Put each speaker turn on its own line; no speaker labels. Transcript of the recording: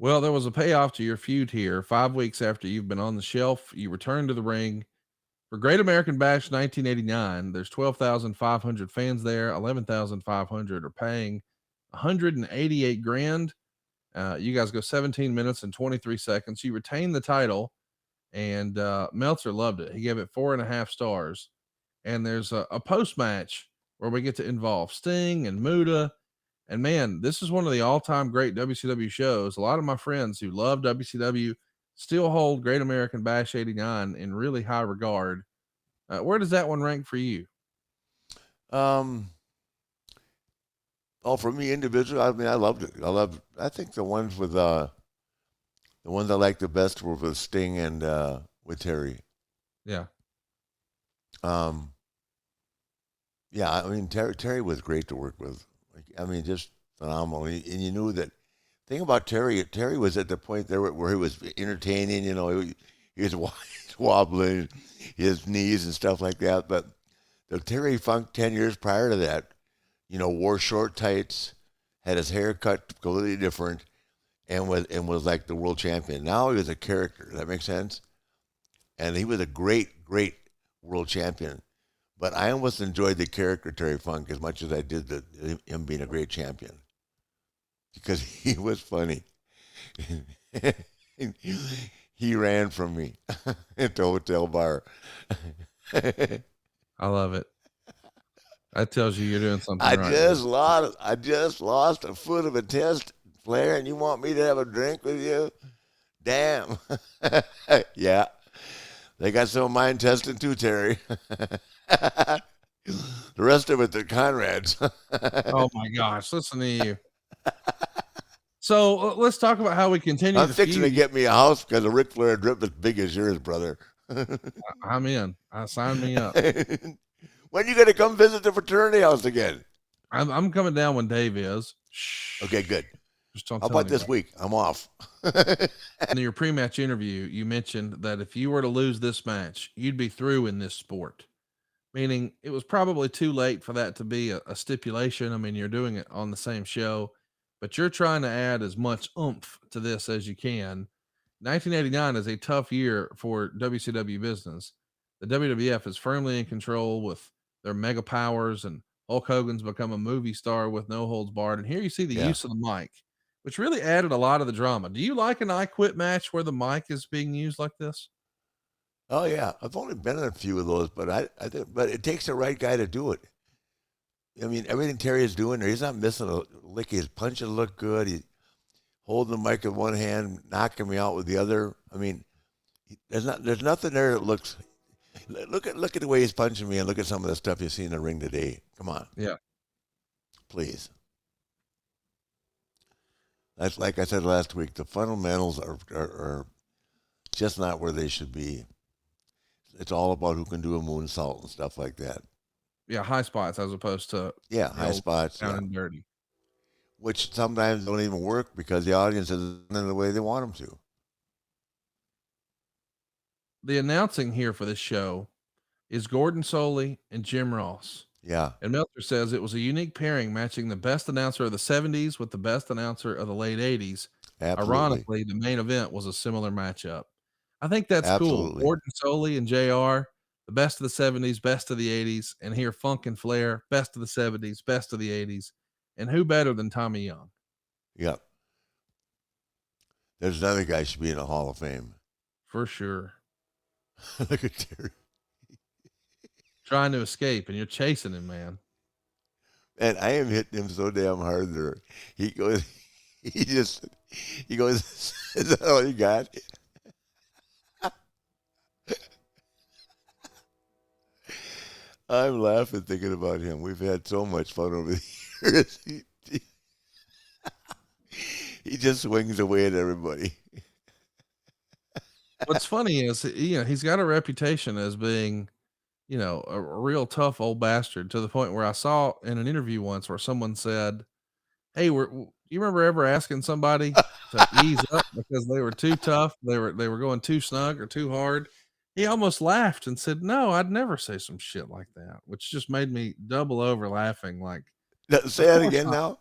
Well, there was a payoff to your feud here. 5 weeks after you've been on the shelf, you return to the ring for Great American Bash 1989. There's 12,500 fans there. 11,500 are paying 188 grand. You guys go 17 minutes and 23 seconds. You retain the title, and Meltzer loved it. He gave it 4.5 stars. And there's a post match where we get to involve Sting and Muda. And man, this is one of the all time great WCW shows. A lot of my friends who love WCW still hold Great American Bash 89 in really high regard. Where does that one rank for you?
Um, oh, for me individually, I mean, I loved it. I think the ones I liked the best were with Sting and with Terry.
Yeah.
Um, yeah, I mean, Terry was great to work with. Like, I mean, just phenomenal. And you knew that. Thing about Terry, Terry was at the point there where he was entertaining. You know, he was wobbling his knees and stuff like that. But the Terry Funk 10 years prior to that, you know, wore short tights, had his hair cut completely different, and was like the world champion. Now he was a character. Does that make sense? And he was a great world champion. But I almost enjoyed the character Terry Funk as much as I did him being a great champion because he was funny. He ran from me at the hotel bar.
I love it. That tells you you're doing something
I
right, man.
just lost. I just lost a foot of a test, Flair, and you want me to have a drink with you? Damn. Yeah, they got some of mine tested too, Terry. The rest of it, the Conrads.
Oh my gosh, listen to you. So let's talk about how we continue
I'm
the
fixing to
feud.
get me a house because a Ric Flair drip as big as yours, brother.
I'm in. Sign me up.
When you gonna come visit the fraternity house again?
I'm coming down when Dave is. Shh.
Okay, good.
Just don't
How
tell
about this
anybody.
week? I'm off.
In your pre-match interview, you mentioned that if you were to lose this match, you'd be through in this sport. Meaning it was probably too late for that to be a stipulation. I mean, you're doing it on the same show, but you're trying to add as much oomph to this as you can. 1989 is a tough year for WCW business. The WWF is firmly in control with their mega powers, and Hulk Hogan's become a movie star with no holds barred. And here you see the
Yeah.
use of the mic, which really added a lot of the drama. Do you like an I Quit match where the mic is being used like this?
Oh yeah. I've only been in a few of those, but I think, but it takes the right guy to do it. I mean, everything Terry is doing there, he's not missing a lick. His punches look good. He's holding the mic with one hand, knocking me out with the other. I mean, there's nothing there that looks. Look at the way he's punching me, and look at some of the stuff you see in the ring today. Come on,
Yeah.
please. That's like I said last week. The fundamentals are just not where they should be. It's all about who can do a moonsault and stuff like that.
Yeah, high spots as opposed to
Yeah,
the
high
old
spots.
down
Yeah,
and dirty.
which sometimes don't even work because the audience isn't in the way they want them to.
The announcing here for this show is Gordon Soley and Jim Ross.
Yeah,
And Meltzer says it was a unique pairing matching the best announcer of the 70s with the best announcer of the late 80s.
absolutely,
Ironically, the main event was a similar matchup. I think that's cool.
absolutely.
Gordon Soley and JR, the best of the 70s, best of the 80s, and here Funk and Flair, best of the 70s, best of the 80s. And who better than Tommy Young?
Yeah, there's another guy should be in the Hall of Fame.
For sure.
Look at Terry.
Trying to escape, and you're chasing him, man.
And I am hitting him so damn hard there. He goes, he just, he goes, is that all you got? I'm laughing thinking about him. We've had so much fun over the years. He just swings away at everybody.
What's funny is, he's got a reputation as being, a real tough old bastard to the point where I saw in an interview once where someone said, "Hey, you remember ever asking somebody to ease up because they were too tough? They were going too snug or too hard?" He almost laughed and said, "No, I'd never say some shit like that," which just made me double over laughing. Like,
Say
of
that
course
again
not.
now.